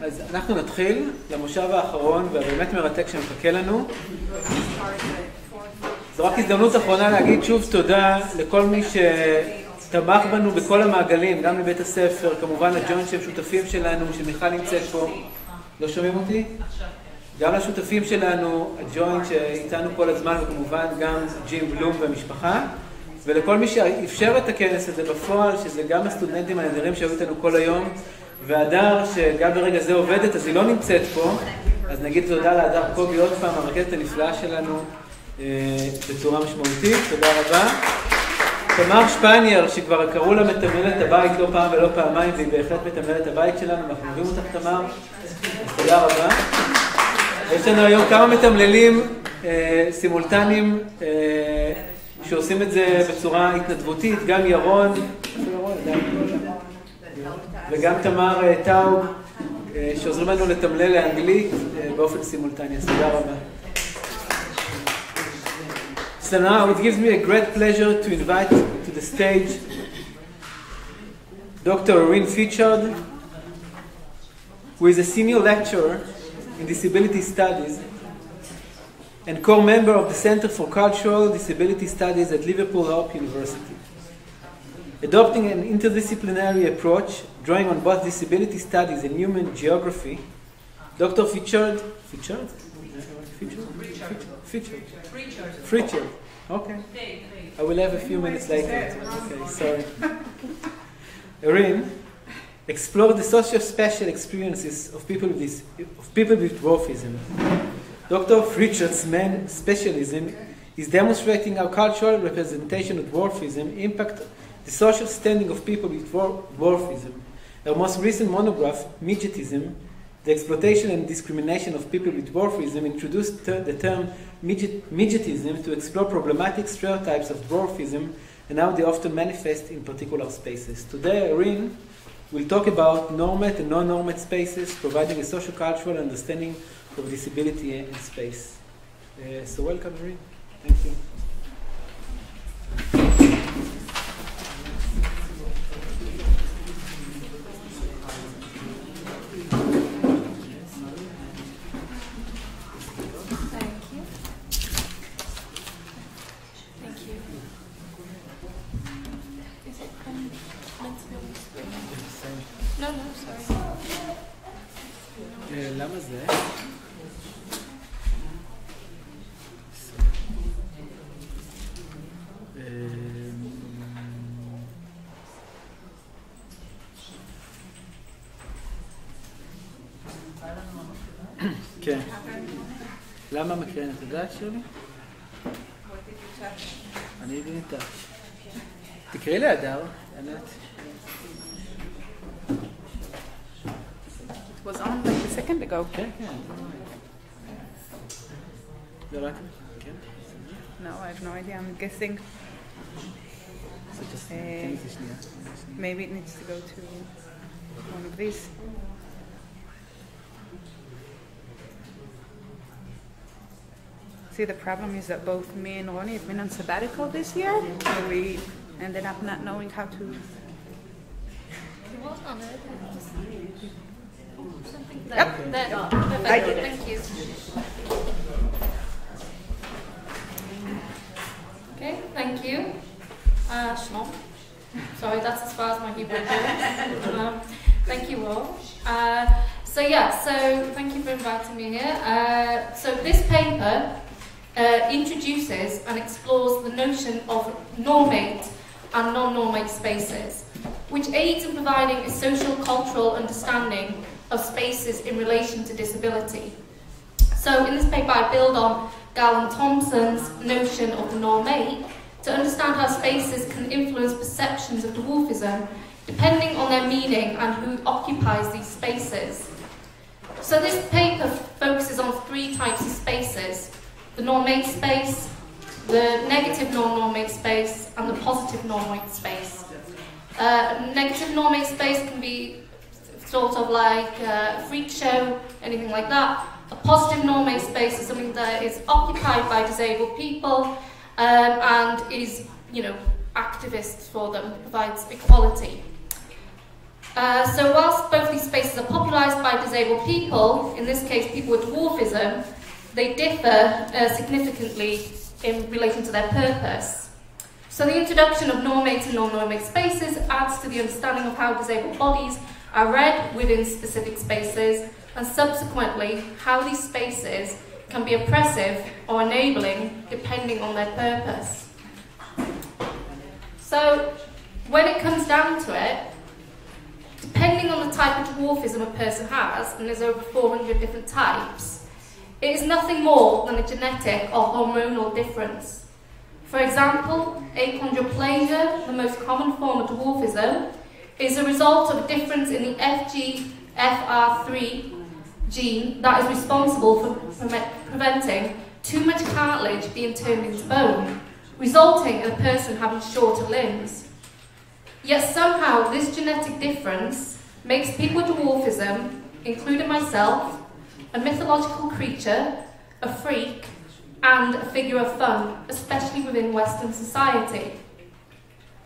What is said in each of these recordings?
אז אנחנו נתחיל למושב האחרון והבאמת מרתק שמחכה לנו. זו רק הזדמנות אחרונה להגיד שוב תודה לכל מי שתמך בנו בכל המעגלים, גם לבית הספר, כמובן לג'וינט שהם שותפים שלנו, שמיכל נמצאת פה. לא שומעים אותי? גם לשותפים שלנו, הג'וינט שאיתנו כל הזמן, וכמובן גם ג'ים, בלום והמשפחה. ולכל מי שאפשר את הכנס הזה בפועל, שזה גם הסטודנטים הנהדרים שהיו איתנו כל היום, והדר שגם ברגע זה עובדת, אז היא לא נמצאת פה, אז נגיד תודה להדר קובי עוד פעם, המרכזת הנפלאה שלנו בצורה משמעותית, תודה רבה. תמר שפנייר, שכבר קראו לה מתמללת הבית לא פעם ולא פעמיים, והיא בהחלט מתמללת הבית שלנו, אנחנו אוהבים אותך תמר, תודה רבה. יש לנו היום כמה מתמללים סימולטניים, שעושים את זה בצורה התנדבותית, גם ירון וגם תמר טאוב, שעוזרים לנו לתמלל לאנגלית באופן סימולטני. אז תודה רבה. So now it gives me a great pleasure to invite to the stage Dr. Erin Pritchard, who is a senior lecturer in disability studies and core member of the Center for Cultural Disability Studies at Liverpool Hope University. Adopting an interdisciplinary approach, drawing on both disability studies and human geography, Dr. Pritchard. Okay. I will have a few minutes later. Okay, sorry. Erin explored the socio-spatial experiences of people with dwarfism. Dr. Pritchard's main specialism is demonstrating how cultural representation of dwarfism impact the social standing of people with dwarfism. Her most recent monograph, Midgetism, the exploitation and discrimination of people with dwarfism, introduced the term midgetism to explore problematic stereotypes of dwarfism and how they often manifest in particular spaces. Today, Erin will talk about normate and non-normate spaces, providing a socio-cultural understanding of disability in space. So welcome, Erin. Thank you. למה זה? כן. למה מקרן את הדעת שלי? אני אבין איתך. תקראי לי הדר, ענת. Was on like a second ago. כן, כן. זה רק? כן. No, I have no idea. I'm guessing. Maybe it needs to go to one of these. See, the problem is that both me and Ronnie have been on sabbatical this year, so we ended up not knowing how to. Yep. I did it. Thank you. Okay, thank you. Shalom. Sorry, that's as far as my Hebrew goes. Thank you all. So thank you for inviting me here. So this paper introduces and explores the notion of normate and non-normate spaces, which aids in providing a social cultural understanding of spaces in relation to disability. So in this paper I build on Gall and Thompson's notion of the normate to understand how spaces can influence perceptions of dwarfism depending on their meaning and who occupies these spaces. So this paper focuses on three types of spaces: the normate space, the negative non-normate space, and the positive normate space. Negative normate space can be sort of like a freak show, anything like that. A positive normate space is something that is occupied by disabled people and is, activist for them, provides equality. So whilst both these spaces are popularised by disabled people, in this case people with dwarfism, they differ significantly in relation to their purpose. So the introduction of normate and non-normate spaces adds to the understanding of how disabled bodies are read within specific spaces, and subsequently how these spaces can be oppressive or enabling depending on their purpose. So when it comes down to it, depending on the type of dwarfism a person has, and there's over 400 different types, it is nothing more than a genetic or hormonal difference. For example, achondroplasia, the most common form of dwarfism, is a result of a difference in the FGFR3 gene that is responsible for preventing too much cartilage being turned into bone, resulting in a person having shorter limbs. Yet somehow this genetic difference makes people with dwarfism, including myself, a mythological creature, a freak, and a figure of fun, especially within Western society.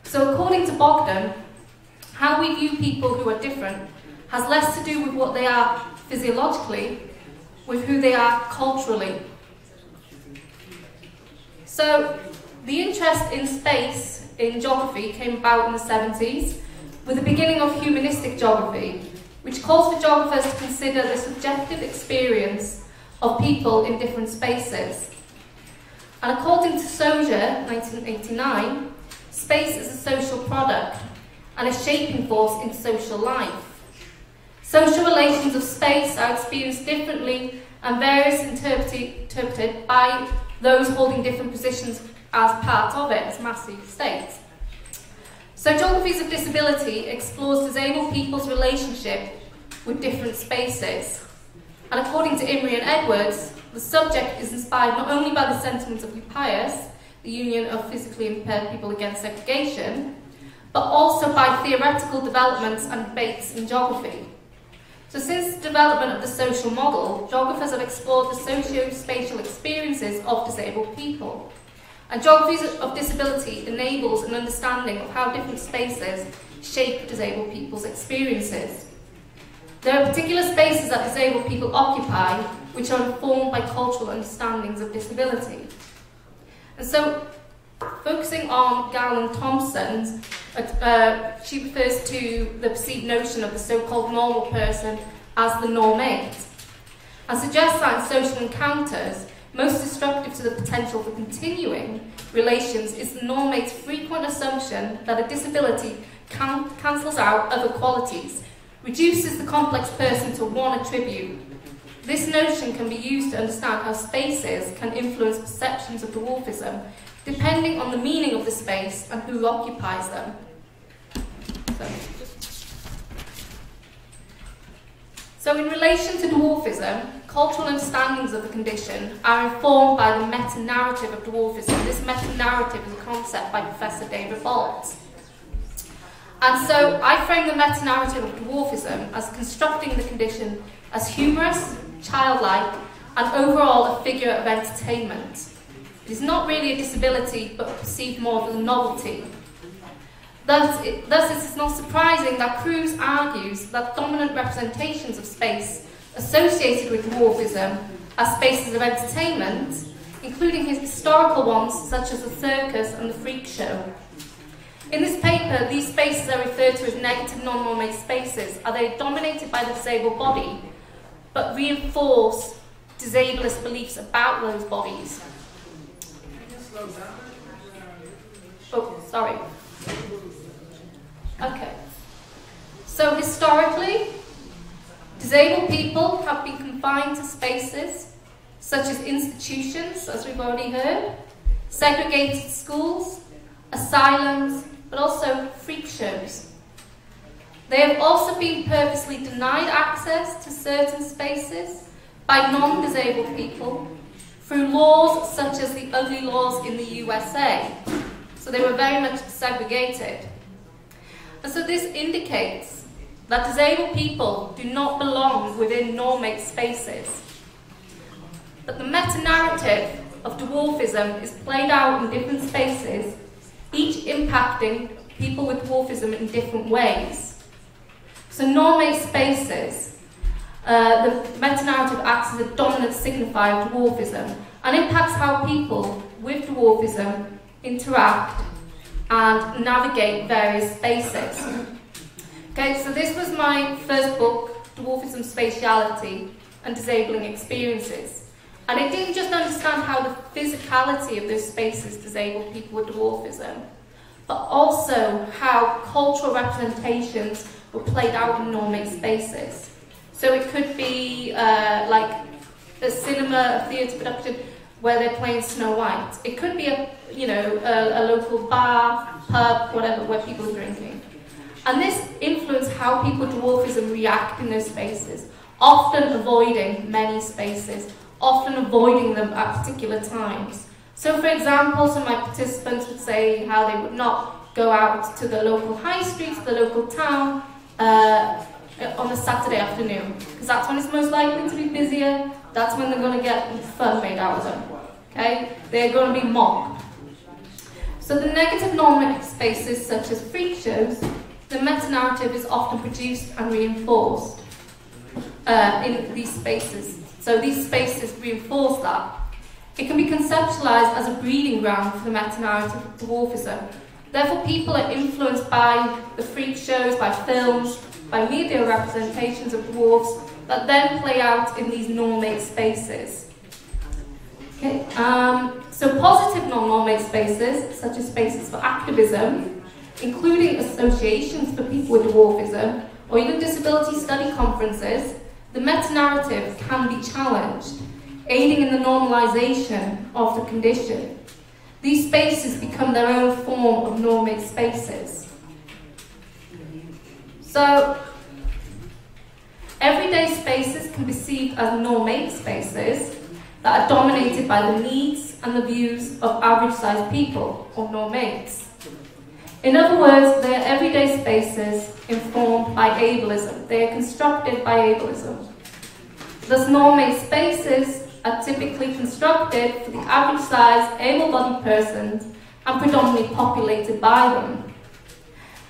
So according to Bogdan, how we view people who are different has less to do with what they are physiologically, with who they are culturally. So the interest in space in geography came about in the 70s with the beginning of humanistic geography, which calls for geographers to consider the subjective experience of people in different spaces. And according to Soja, 1989, space is a social product and a shaping force in social life. Social relations of space are experienced differently and variously interpreted by those holding different positions as part of it, as massive states. So Geographies of Disability explores disabled people's relationship with different spaces. And according to Imrie and Edwards, the subject is inspired not only by the sentiments of UPIAS, the Union of Physically Impaired People Against Segregation, but also by theoretical developments and debates in geography. So since the development of the social model, geographers have explored the socio-spatial experiences of disabled people. And Geographies of Disability enables an understanding of how different spaces shape disabled people's experiences. There are particular spaces that disabled people occupy which are informed by cultural understandings of disability. And so, focusing on Gallen Thompson, she refers to the perceived notion of the so-called normal person as the normate, and suggests that in social encounters, most destructive to the potential for continuing relations is the normate's frequent assumption that a disability cancels out other qualities, reduces the complex person to one attribute. This notion can be used to understand how spaces can influence perceptions of dwarfism, depending on the meaning of the space and who occupies them. So in relation to dwarfism, cultural understandings of the condition are informed by the meta-narrative of dwarfism. This meta-narrative is a concept by Professor David Bolt. And so I frame the meta-narrative of dwarfism as constructing the condition as humorous, childlike, and overall a figure of entertainment. It is not really a disability, but perceived more as a novelty. Thus, it is not surprising that Cruz argues that dominant representations of space associated with dwarfism as spaces of entertainment, including his historical ones such as the circus and the freak show. In this paper, these spaces are referred to as negative non-normate spaces. Are they dominated by the disabled body, but reinforce disablest beliefs about those bodies? Oh, sorry. Okay. So historically, disabled people have been confined to spaces such as institutions, as we've already heard, segregated schools, asylums, but also freak shows. They have also been purposely denied access to certain spaces by non-disabled people through laws such as the ugly laws in the USA. So they were very much segregated. And so this indicates that disabled people do not belong within normate spaces. But the meta-narrative of dwarfism is played out in different spaces, each impacting people with dwarfism in different ways. So normate spaces, the meta-narrative acts as a dominant signifier of dwarfism and impacts how people with dwarfism interact and navigate various spaces. Okay, so this was my first book, Dwarfism, Spatiality and Disabling Experiences. And I didn't just understand how the physicality of those spaces disabled people with dwarfism, but also how cultural representations were played out in normate spaces. So it could be like a cinema, a theatre production where they're playing Snow White. It could be a local bar, pub, whatever, where people are drinking. And this influenced how people with dwarfism react in those spaces, often avoiding many spaces, often avoiding them at particular times. So for example, some of my participants would say how they would not go out to the local high street, to the local town, on a Saturday afternoon, because that's when it's most likely to be busier, that's when they're going to get fun made out of them. Okay? They're going to be mocked. So the negative normative spaces, such as freak shows, the meta-narrative is often produced and reinforced in these spaces. So these spaces reinforce that. It can be conceptualized as a breeding ground for the meta-narrative of dwarfism. Therefore, people are influenced by the freak shows, by films, by media representations of dwarfs that then play out in these normate spaces. Okay. So positive non-normate spaces, such as spaces for activism, including associations for people with dwarfism, or even disability study conferences, the meta-narrative can be challenged, aiding in the normalization of the condition. These spaces become their own form of normate spaces. So, everyday spaces can be seen as normate spaces that are dominated by the needs and the views of average-sized people, or normates. In other words, they are everyday spaces informed by ableism. They are constructed by ableism. Thus, normate spaces are typically constructed for the average-sized, able-bodied persons and predominantly populated by them.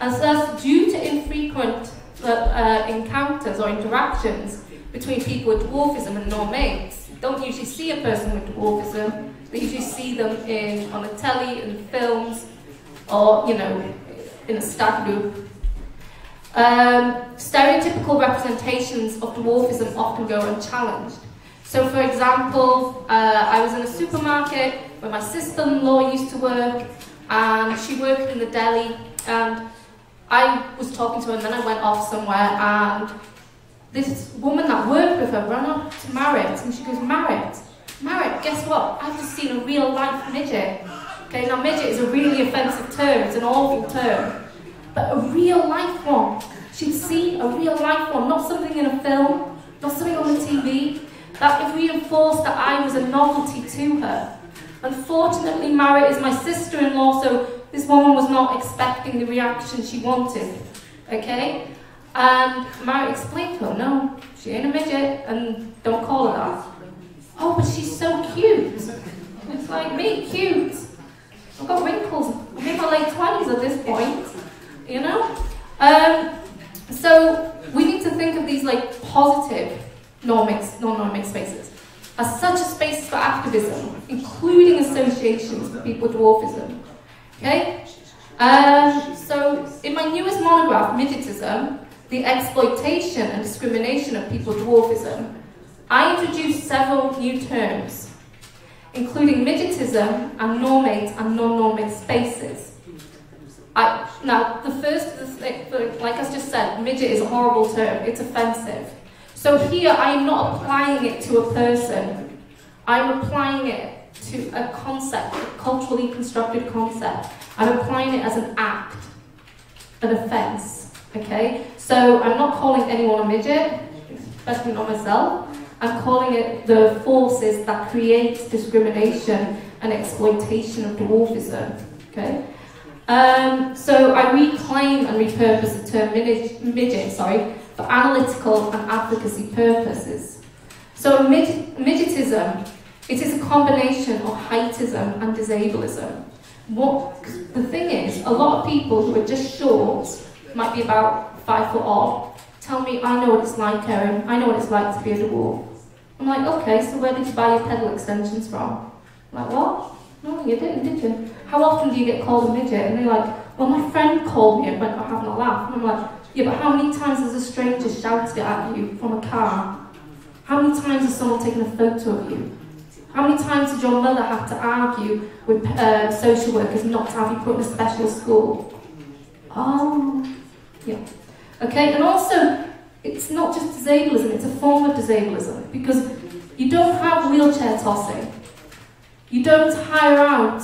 And thus, due to infrequent encounters or interactions between people with dwarfism and normates, you don't usually see a person with dwarfism. They usually see them on the telly, in films, or, in a stag group. Stereotypical representations of dwarfism often go unchallenged. So, for example, I was in a supermarket where my sister-in-law used to work, and she worked in the deli, and I was talking to her, and then I went off somewhere, and this woman that worked with her ran up to Marit, and she goes, Marit, guess what? I've just seen a real-life midget. Okay, now midget is a really offensive term, it's an awful term, but a real-life one. She'd seen a real-life one, not something in a film, not something on the TV. That reinforced that I was a novelty to her. Unfortunately, Marit is my sister-in-law, so this woman was not expecting the reaction she wanted, okay? And Marit explained to her, no, she ain't a midget, and don't call her that. Oh, but she's so cute. It's like me, cute. I've got wrinkles. I'm in my late 20s at this point, So we need to think of these like positive non-normate spaces as such a space for activism, including associations for people with dwarfism. Okay? So in my newest monograph, Midgetism, the exploitation and discrimination of people with dwarfism, I introduced several new terms, including midgetism and normate and non-normate spaces. Now, the first, like I just said, midget is a horrible term, it's offensive. So here I am not applying it to a person, I'm applying it to a concept, a culturally constructed concept. I'm applying it as an act, an offence, okay? So I'm not calling anyone a midget, especially not myself. I'm calling it the forces that create discrimination and exploitation of dwarfism, okay? So I reclaim and repurpose the term midget, for analytical and advocacy purposes. So midgetism, it is a combination of heightism and disableism. The thing is, a lot of people who are just short, might be about 5 foot odd, tell me, I know what it's like, Erin. I know what it's like to be a dwarf. I'm like, okay, so where did you buy your pedal extensions from? I'm like, what? No, you didn't, did you? How often do you get called a midget? And they're like, well, my friend called me and went, I'm having a laugh. And I'm like, yeah, but how many times has a stranger shouted at you from a car? How many times has someone taken a photo of you? How many times did your mother have to argue with social workers not to have you put in a special school? Oh, yeah. Okay, and also, it's not just disableism, it's a form of disableism, because you don't have wheelchair tossing. You don't hire out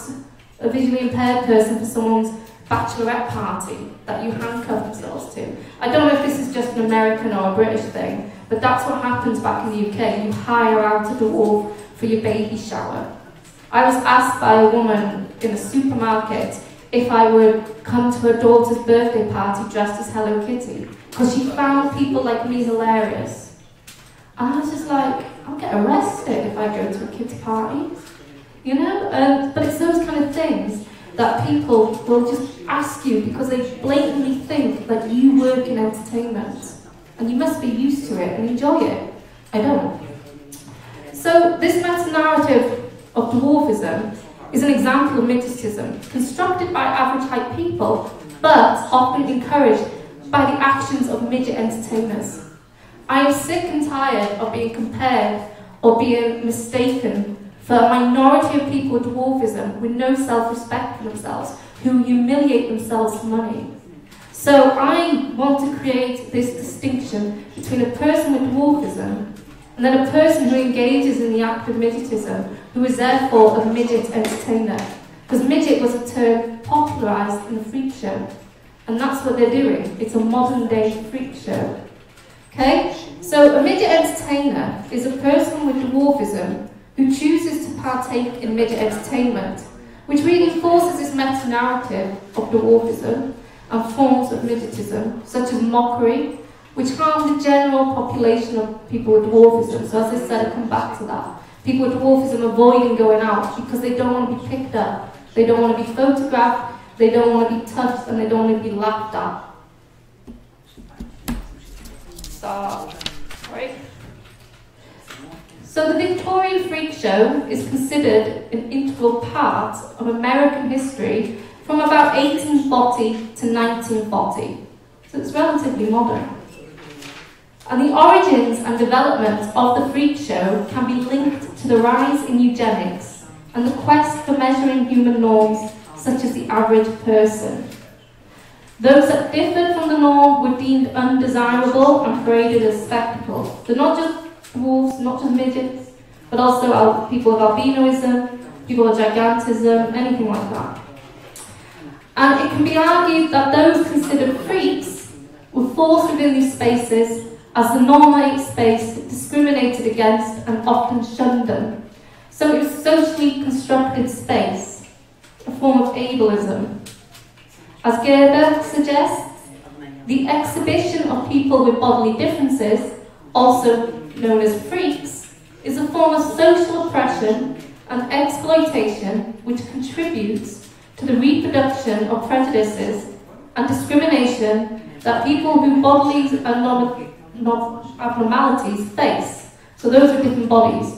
a visually impaired person for someone's bachelorette party that you handcuff themselves to. I don't know if this is just an American or a British thing, but that's what happens back in the UK. You hire out a dwarf for your baby shower. I was asked by a woman in a supermarket if I would come to her daughter's birthday party dressed as Hello Kitty, because she found people like me hilarious. And I was just like, I'll get arrested if I go to a kids' party. You know? But it's those kind of things that people will just ask you because they blatantly think that you work in entertainment. And you must be used to it and enjoy it. I don't. So this meta-narrative of dwarfism is an example of midgetism, constructed by average height people, but often encouraged by the actions of midget entertainers. I am sick and tired of being compared or being mistaken for a minority of people with dwarfism with no self-respect for themselves, who humiliate themselves for money. So I want to create this distinction between a person with dwarfism and then a person who engages in the act of midgetism, who is therefore a midget entertainer. Because midget was a term popularised in the freak show. And that's what they're doing. It's a modern day freak show. Okay? So a midget entertainer is a person with dwarfism who chooses to partake in midget entertainment, which reinforces this meta-narrative of dwarfism and forms of midgetism, such as mockery, which harm the general population of people with dwarfism. So as I said, I come back to that. People with dwarfism avoiding going out because they don't want to be picked up, they don't want to be photographed, they don't want to be touched, and they don't want to be laughed at. Right? So the Victorian freak show is considered an integral part of American history from about 1840 to 1940. So it's relatively modern. And the origins and development of the freak show can be linked to the rise in eugenics and the quest for measuring human norms, such as the average person. Those that differed from the norm were deemed undesirable and paraded as spectacle. So not just dwarfs, not just midgets, but also people with albinoism, people with gigantism, anything like that. And it can be argued that those considered freaks were forced within these spaces as the normate space discriminated against and often shunned them. So it was socially constructed space, a form of ableism. As Gerber suggests, the exhibition of people with bodily differences, also known as freaks, is a form of social oppression and exploitation which contributes to the reproduction of prejudices and discrimination that people whose bodily abnormalities face. So those are different bodies.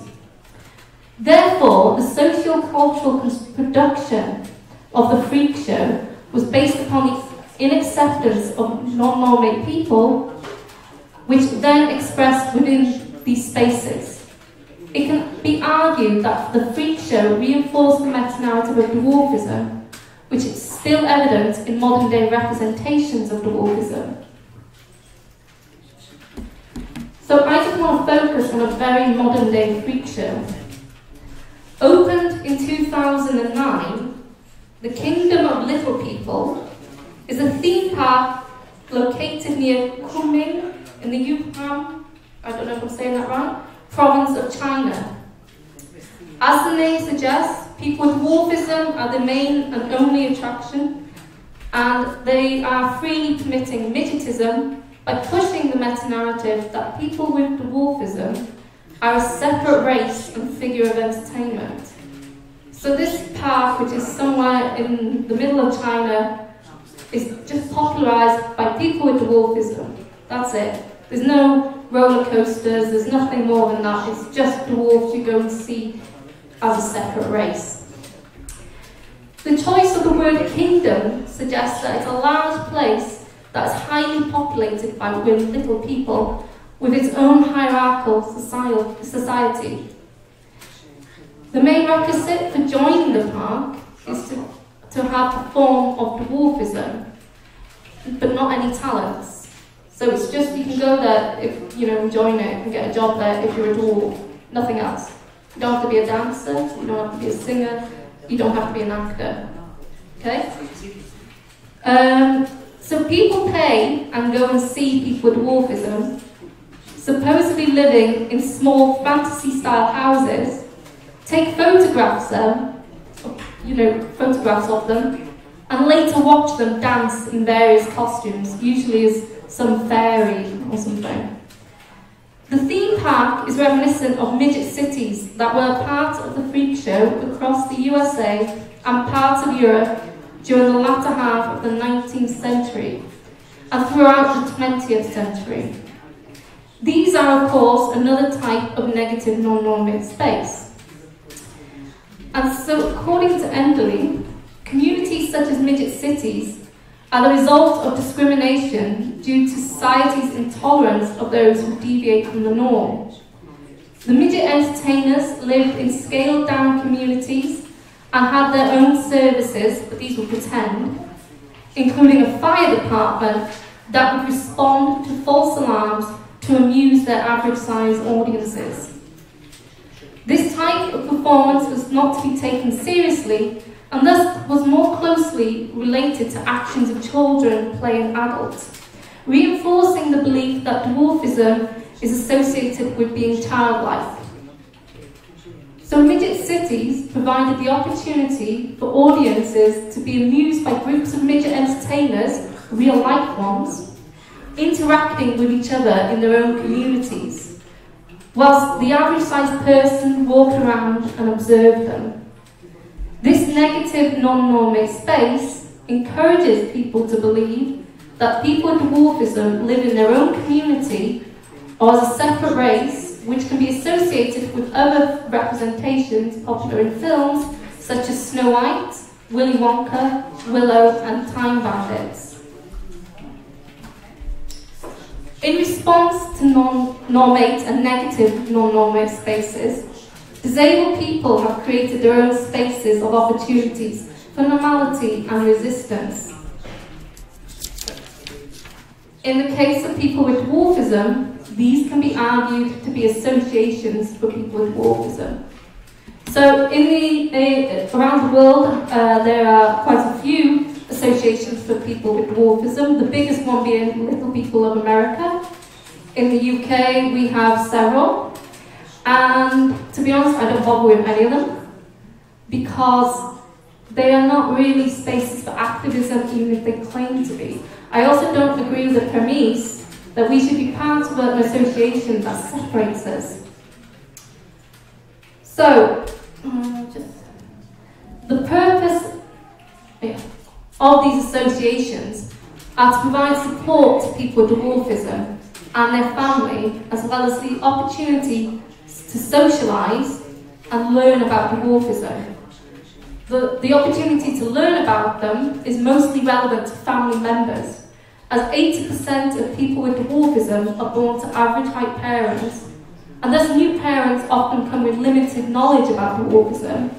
Therefore, the socio-cultural production of the freak show was based upon the inacceptance of non-normate people, which then expressed within these spaces. It can be argued that the freak show reinforced the meta-narrative of dwarfism, which is still evident in modern-day representations of dwarfism. So I just want to focus on a very modern-day freak show. Opened in 2009, the Kingdom of Little People is a theme park located near Kunming in the Yunnan, I don't know if I'm saying that right, province of China. As the name suggests, people with dwarfism are the main and only attraction, and they are freely permitting midgetism by pushing the meta-narrative that people with dwarfism are a separate race and figure of entertainment. So this park, which is somewhere in the middle of China, is just popularised by people with dwarfism. That's it. There's no roller coasters, there's nothing more than that. It's just dwarfs you go and see as a separate race. The choice of the word kingdom suggests that it's a large place that is highly populated by little people with its own hierarchical society. The main requisite for joining the park is to have a form of dwarfism, but not any talents. So it's just, you can go there if, join it and get a job there if you're a dwarf, nothing else. You don't have to be a dancer, you don't have to be a singer, you don't have to be an actor. Okay? So people pay and go and see people with dwarfism, supposedly living in small fantasy-style houses, take photographs of them, and later watch them dance in various costumes, usually as some fairy or something. The theme park is reminiscent of midget cities that were part of the freak show across the USA and parts of Europe during the latter half of the 19th century and throughout the 20th century. These are, of course, another type of negative non-normate space. And so, according to Enderley, communities such as midget cities are the result of discrimination due to society's intolerance of those who deviate from the norm. The midget entertainers lived in scaled-down communities and had their own services, but these were pretend, including a fire department that would respond to false alarms to amuse their average-sized audiences. This type of performance was not to be taken seriously and thus was more closely related to actions of children playing adults, reinforcing the belief that dwarfism is associated with being childlike. So midget cities provided the opportunity for audiences to be amused by groups of midget entertainers, real-life ones, interacting with each other in their own communities, whilst the average-sized person walked around and observed them. This negative non-normate space encourages people to believe that people with dwarfism live in their own community or as a separate race, which can be associated with other representations popular in films such as Snow White, Willy Wonka, Willow, and Time Bandits. In response to non-normate and negative non-normate spaces, disabled people have created their own spaces of opportunities for normality and resistance. In the case of people with dwarfism, these can be argued to be associations for people with dwarfism. So around the world, there are quite a few associations for people with dwarfism, the biggest one being Little People of America. In the UK, we have several. And to be honest, I don't bother with any of them because they are not really spaces for activism, even if they claim to be. I also don't agree with the premise that we should be part of an association that separates us. So, the purpose of these associations are to provide support to people with dwarfism and their family, as well as the opportunity to socialise and learn about dwarfism. The opportunity to learn about them is mostly relevant to family members, as 80% of people with dwarfism are born to average height parents, and thus new parents often come with limited knowledge about dwarfism,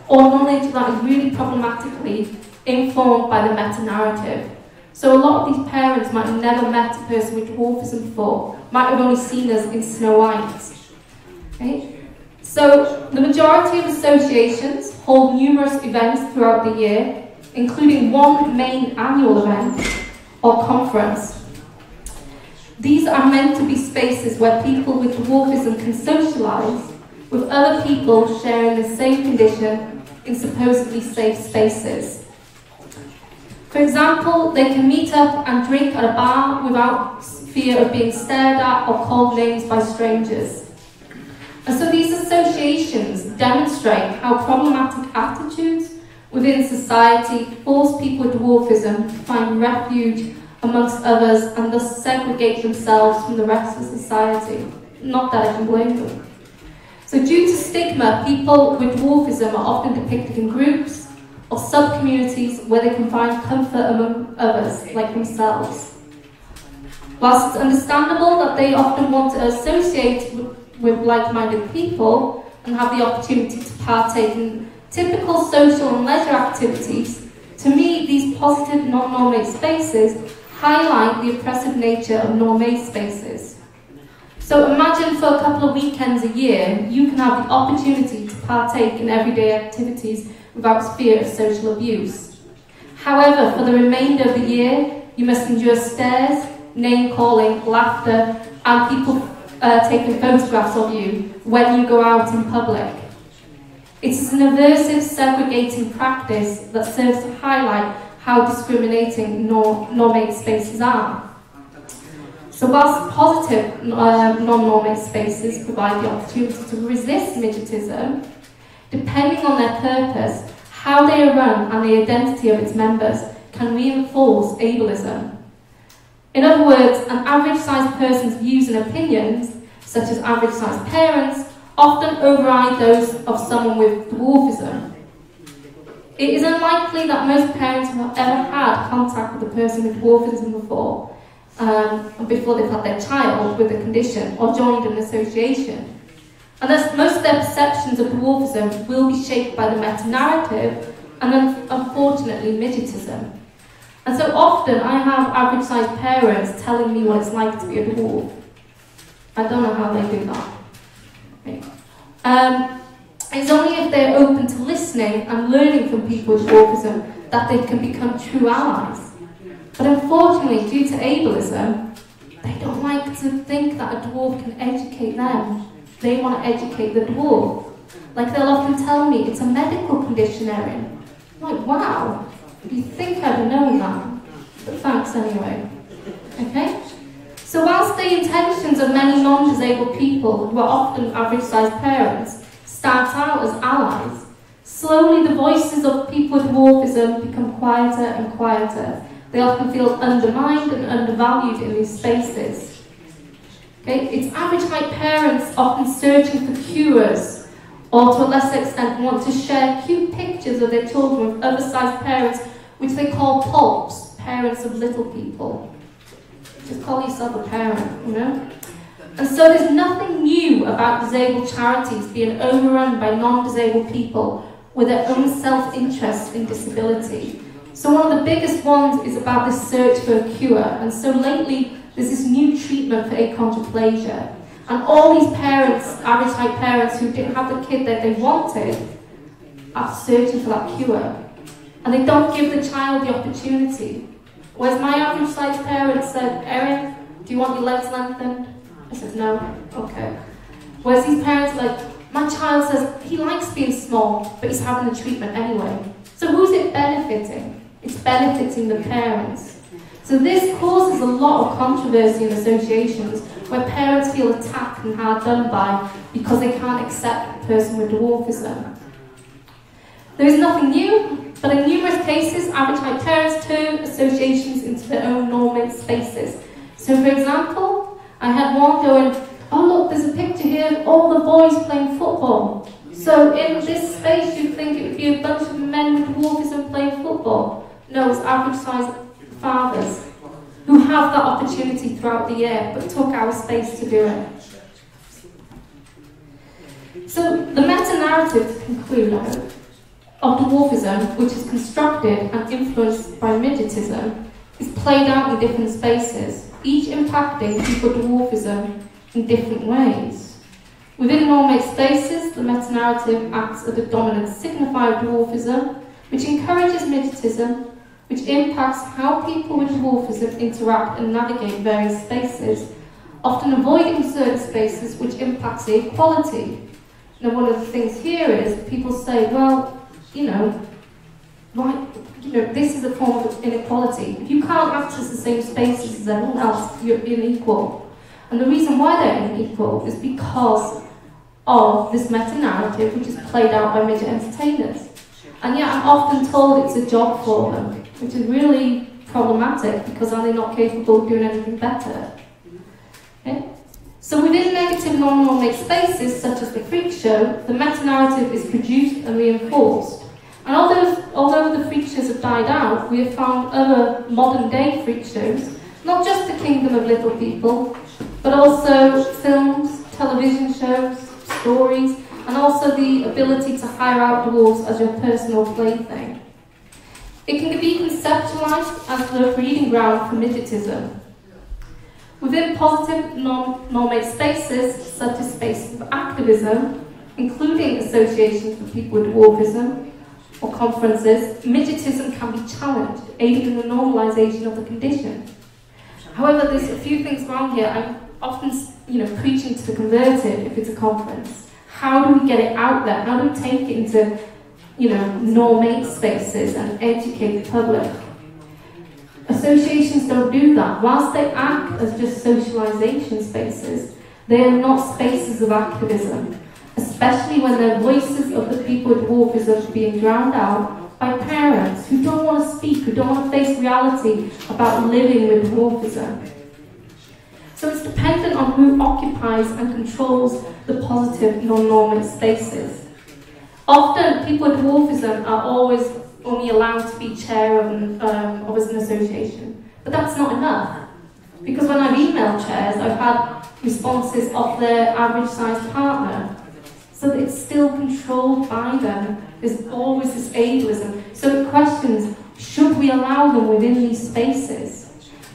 or knowledge that is really problematically informed by the meta-narrative. So a lot of these parents might have never met a person with dwarfism before, might have only seen us in Snow White. Okay? So the majority of associations hold numerous events throughout the year, including one main annual event or conference. These are meant to be spaces where people with dwarfism can socialise with other people sharing the same condition in supposedly safe spaces. For example, they can meet up and drink at a bar without fear of being stared at or called names by strangers. And so these associations demonstrate how problematic attitudes within society force people with dwarfism to find refuge amongst others and thus segregate themselves from the rest of society. Not that I can blame them. So due to stigma, people with dwarfism are often depicted in groups or sub-communities where they can find comfort among others, like themselves. Whilst it's understandable that they often want to associate with like-minded people and have the opportunity to partake in typical social and leisure activities, to me, these positive non-normate spaces highlight the oppressive nature of normate spaces. So imagine for a couple of weekends a year, you can have the opportunity to partake in everyday activities without fear of social abuse. However, for the remainder of the year, you must endure stares, name-calling, laughter, and people taking photographs of you when you go out in public. It is an aversive, segregating practice that serves to highlight how discriminating normate spaces are. So whilst positive non-normate spaces provide the opportunity to resist midgetism, depending on their purpose, how they are run and the identity of its members can reinforce ableism. In other words, an average-sized person's views and opinions, such as average-sized parents, often override those of someone with dwarfism. It is unlikely that most parents have ever had contact with a person with dwarfism before they've had their child with a condition or joined an association. And thus most of their perceptions of dwarfism will be shaped by the meta-narrative and unfortunately midgetism. And so often I have average-sized parents telling me what it's like to be a dwarf. I don't know how they do that. It's only if they're open to listening and learning from people with dwarfism that they can become true allies. But unfortunately, due to ableism, they don't like to think that a dwarf can educate them. They want to educate the dwarf. Like they'll often tell me, it's a medical condition, Erin. I'm like, wow, you think I'd known that? But thanks anyway. Okay? So whilst the intentions of many non-disabled people, who are often average-sized parents, start out as allies, slowly the voices of people with dwarfism become quieter and quieter. They often feel undermined and undervalued in these spaces. Okay? It's average-height parents often searching for cures, or to a lesser extent want to share cute pictures of their children with other-sized parents, which they call pulps, parents of little people. Just call yourself a parent, you know? And so there's nothing new about disabled charities being overrun by non-disabled people with their own self-interest in disability. So one of the biggest ones is about this search for a cure. And so lately, there's this new treatment for achondroplasia. And all these parents, average-height parents who didn't have the kid that they wanted, are searching for that cure. And they don't give the child the opportunity. Whereas my average-sized parent said, Erin, do you want your legs lengthened? I said, no. Okay. Whereas these parents are like, my child says he likes being small, but he's having the treatment anyway. So who's it benefiting? It's benefiting the parents. So this causes a lot of controversy in associations where parents feel attacked and hard done by because they can't accept a person with dwarfism. There is nothing new, but in numerous cases, average-height parents turn associations into their own normate spaces. So for example, I had one going, oh look, there's a picture here of all the boys playing football. So in this space, you'd think it would be a bunch of men with dwarfism playing football. No, it's average-sized fathers who have that opportunity throughout the year, but took our space to do it. So the meta-narrative, to conclude, of dwarfism, which is constructed and influenced by midgetism, is played out in different spaces, each impacting people with dwarfism in different ways. Within normate spaces, the meta-narrative acts as a dominant signifier of dwarfism, which encourages midgetism, which impacts how people with dwarfism interact and navigate various spaces, often avoiding certain spaces which impacts the equality. Now, one of the things here is people say, well, this is a form of inequality. If you can't access the same spaces as everyone else, you're unequal. And the reason why they're unequal is because of this meta-narrative which is played out by midget entertainers. And yet I'm often told it's a job for them, which is really problematic because are they not capable of doing anything better? Okay? So within negative non-normate spaces, such as the freak show, the meta-narrative is produced and reinforced. And although the freak shows have died out, we have found other modern-day freak shows, not just the Kingdom of Little People, but also films, television shows, stories, and also the ability to hire out dwarves as your personal plaything. It can be conceptualized as the breeding ground for midgetism. Within positive non-normate spaces, such as spaces of activism, including associations for people with dwarfism or conferences, midgetism can be challenged, aiding in the normalization of the condition. However, there's a few things wrong here. I'm often, preaching to the converted if it's a conference. How do we get it out there? How do we take it into, normate spaces and educate the public? Associations don't do that. Whilst they act as just socialization spaces, they are not spaces of activism, especially when the voices of the people with dwarfism are being drowned out by parents who don't want to speak, who don't want to face reality about living with dwarfism. So it's dependent on who occupies and controls the positive non-normate spaces. Often, people with dwarfism are always only allowed to be chair of an association. But that's not enough. Because when I've emailed chairs, I've had responses of their average-sized partner. So it's still controlled by them. There's always this ableism. So it questions, should we allow them within these spaces?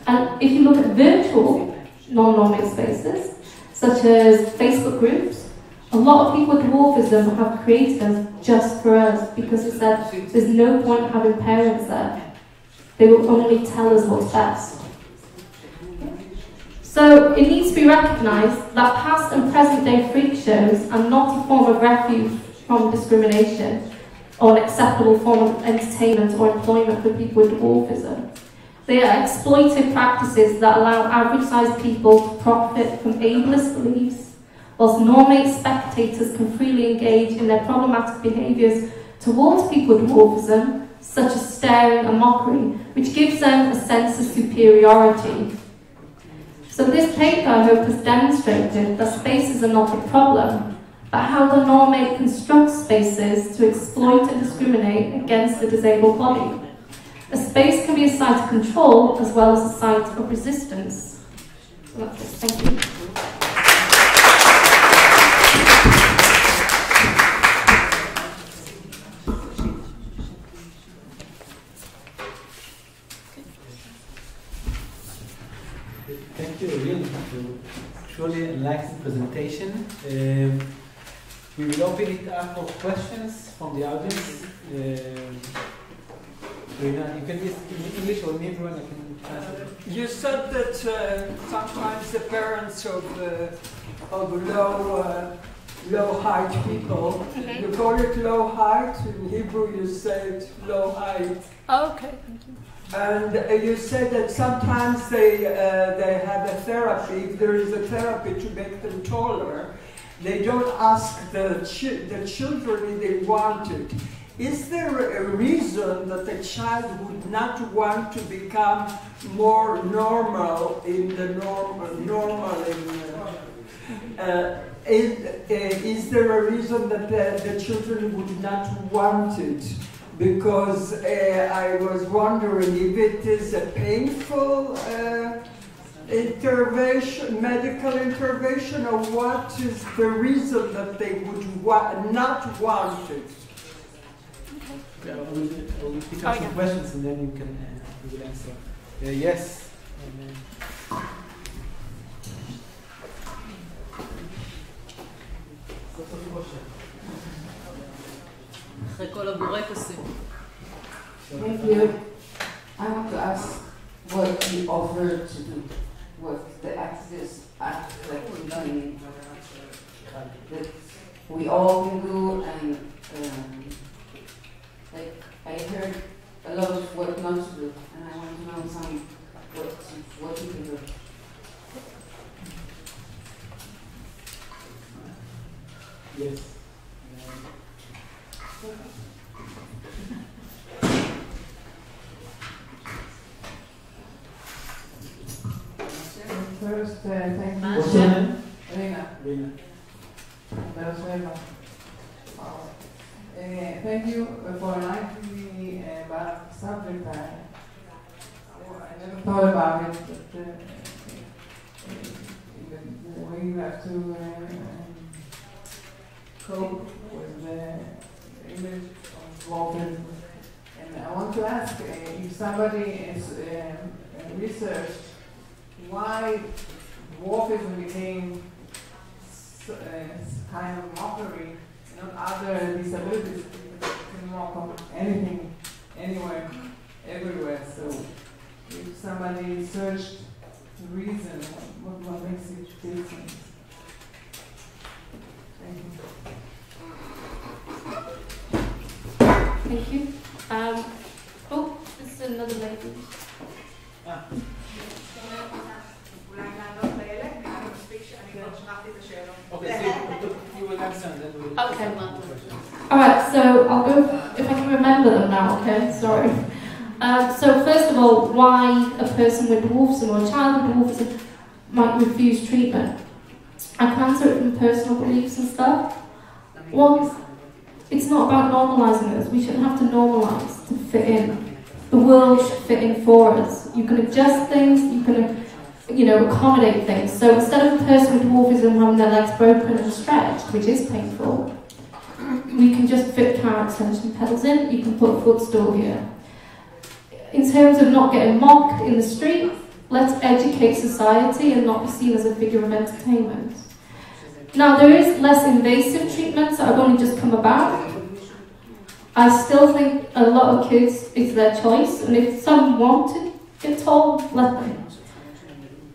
And if you look at virtual non-normate spaces, such as Facebook groups, a lot of people with dwarfism have created them just for us because it said there's no point having parents there. They will only tell us what's best. So it needs to be recognised that past and present day freak shows are not a form of refuge from discrimination or an acceptable form of entertainment or employment for people with dwarfism. They are exploitive practices that allow average-sized people to profit from ableist beliefs, whilst normate spectators can freely engage in their problematic behaviours towards people with dwarfism, such as staring and mockery, which gives them a sense of superiority. So this paper, I hope, has demonstrated that spaces are not the problem, but how the normate constructs spaces to exploit and discriminate against the disabled body. A space can be a site of control as well as a site of resistance. So that's it. Thank you. Thank you, Erin, for truly enlightening presentation. We will open it up for questions from the audience. You can use in English or in Hebrew, and I can translate. You said that sometimes the parents of low height people, you call it low height. In Hebrew, you say it low height. Oh, okay, thank you. And you said that sometimes they have a therapy. If there is a therapy to make them taller, they don't ask the children if they want it. Is there a reason that a child would not want to become more normal in the is there a reason that the children would not want it? Because I was wondering if it is a painful intervention, medical intervention, or what is the reason that they would not want it? We'll pick up some questions and then you will answer. Yes. Thank you. I want to ask what you offer to do, what the activists act that we all can do, and I heard a lot of what not to do, and I want to know some what you can do. Yes. Thank you for enlightening me about the subject. I never thought about it, but the way you have to cope with the image of dwarfism. And I want to ask if somebody has researched why dwarfism became kind of mockery, not other disabilities can mock anything, anywhere, everywhere. So if somebody searched the reason, what makes it different? Thank you. Thank you. Oh, this is another lady. Okay. Alright, so I'll go, if I can remember them now, okay? Sorry. So first of all, why a person with dwarfism or a child with dwarfism might refuse treatment. I can answer it from personal beliefs and stuff. One, it's not about normalising us. We shouldn't have to normalise to fit in. The world should fit in for us. You can adjust things, you can, accommodate things. So instead of a person with dwarfism having their legs broken and stretched, which is painful, we can just fit car extension pedals in, you can put a footstool here. In terms of not getting mocked in the street, let's educate society and not be seen as a figure of entertainment. Now, there is less invasive treatments that have only just come about. I still think a lot of kids, it's their choice, and if some want to get tall, let them.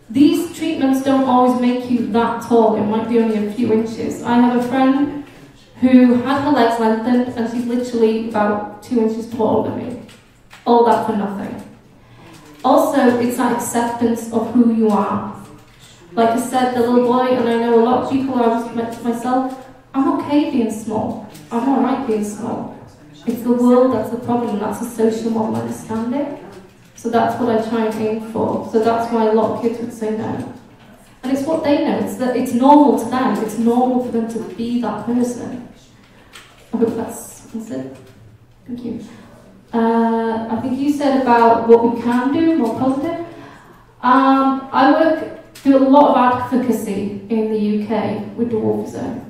These treatments don't always make you that tall, it might be only a few inches. I have a friend who had her legs lengthened, and she's literally about 2 inches taller than me. All that for nothing. Also, it's that acceptance of who you are. Like I said, the little boy, and I know a lot of people, I was myself, I'm okay being small. I'm alright being small. It's the world that's the problem, and that's a social model understanding. So that's what I try and aim for. So that's why a lot of kids would say no. And it's what they know, it's that it's normal to them. It's normal for them to be that person. I hope that's it. Thank you. I think you said about what we can do, more positive. I do a lot of advocacy in the UK with dwarfism.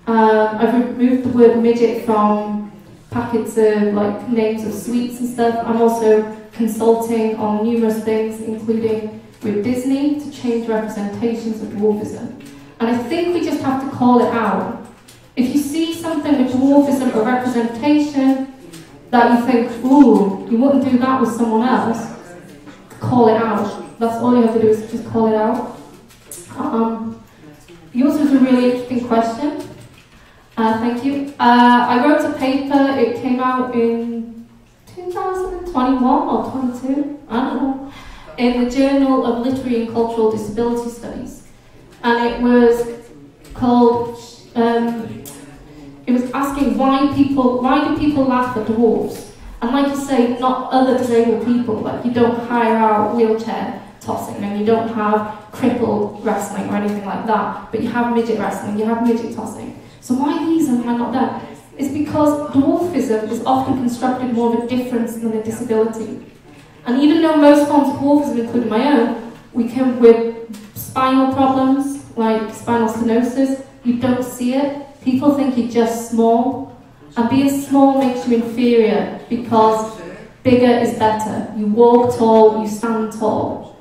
I've removed the word midget from packets of names of sweets and stuff. I'm also consulting on numerous things, including with Disney, to change representations of dwarfism. And I think we just have to call it out. If you see something with dwarfism or representation that you think, ooh, you wouldn't do that with someone else, call it out. That's all you have to do is just call it out. Yours was a really interesting question. Thank you. I wrote a paper, it came out in 2021 or 22, I don't know, in the Journal of Literary and Cultural Disability Studies. And it was called, it was asking why do people laugh at dwarfs? And like you say, not other disabled people, like you don't hire out wheelchair tossing and you don't have crippled wrestling or anything like that, but you have midget wrestling, you have midget tossing. So why these and why not that? It's because dwarfism is often constructed more of a difference than a disability. And even though most forms of dwarfism, including my own, we come with spinal problems, like spinal stenosis, you don't see it. People think you're just small. And being small makes you inferior because bigger is better. You walk tall, you stand tall.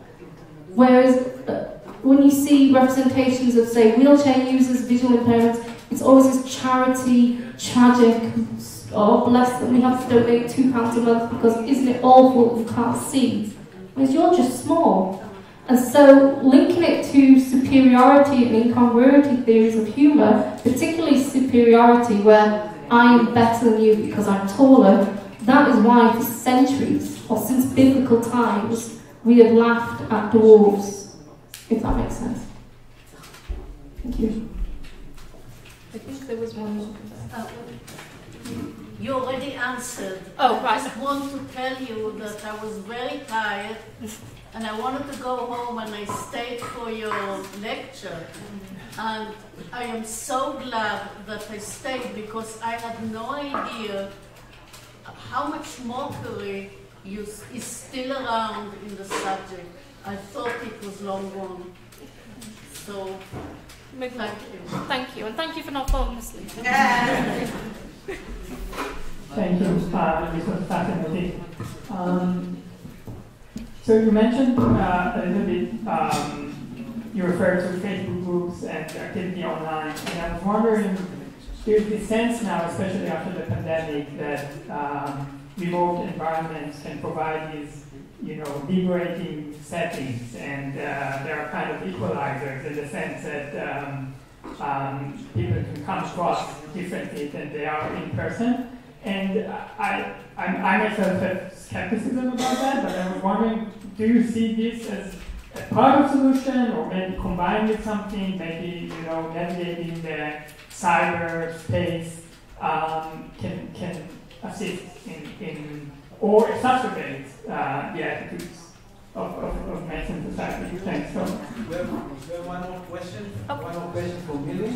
Whereas when you see representations of, say, wheelchair users, visual impairments, it's always this charity, tragic, oh bless them, we have to donate £2 a month because isn't it awful you can't see? Whereas you're just small. And so linking it to superiority and incongruity theories of humour, particularly superiority where I am better than you because I'm taller, that is why for centuries, or since biblical times, we have laughed at dwarves, if that makes sense. Thank you. I think there was one more. You already answered. Oh, right. I just want to tell you that I was very tired and I wanted to go home, and I stayed for your lecture. And I am so glad that I stayed, because I had no idea how much mockery is still around in the subject. I thought it was long gone. So, thank you. Thank you, and thank you for not falling asleep. Thank you. This was fascinating. So you mentioned a little bit, you referred to Facebook groups and activity online, and I was wondering, there's this sense now, especially after the pandemic, that remote environments can provide these, liberating settings, and they are kind of equalizers in the sense that people can come across differently than they are in person. And I myself have skepticism about that, but I was wondering, do you see this as a part of solution, or maybe combined with something, maybe, navigating the cyber space can assist in or exacerbate the attitudes of Mexican society? Thanks. So, we have one more question. One more question for Miלי.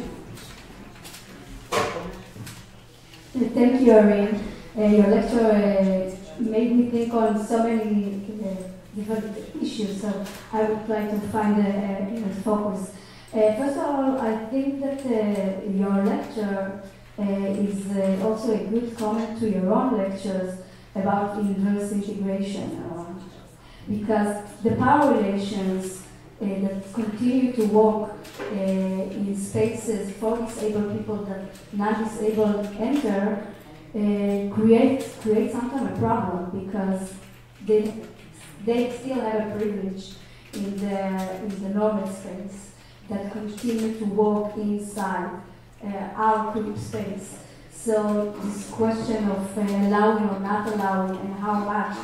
Thank you, Erin. Your lecture made me think on so many different issues, so I would try to find a focus. First of all, I think that your lecture is also a good comment to your own lectures about inverse integration, because the power relations that continue to work in spaces for disabled people that non-disabled enter create sometimes a problem, because they still have a privilege in the normal space that continue to work inside our group space. So this question of allowing or not allowing, and how much,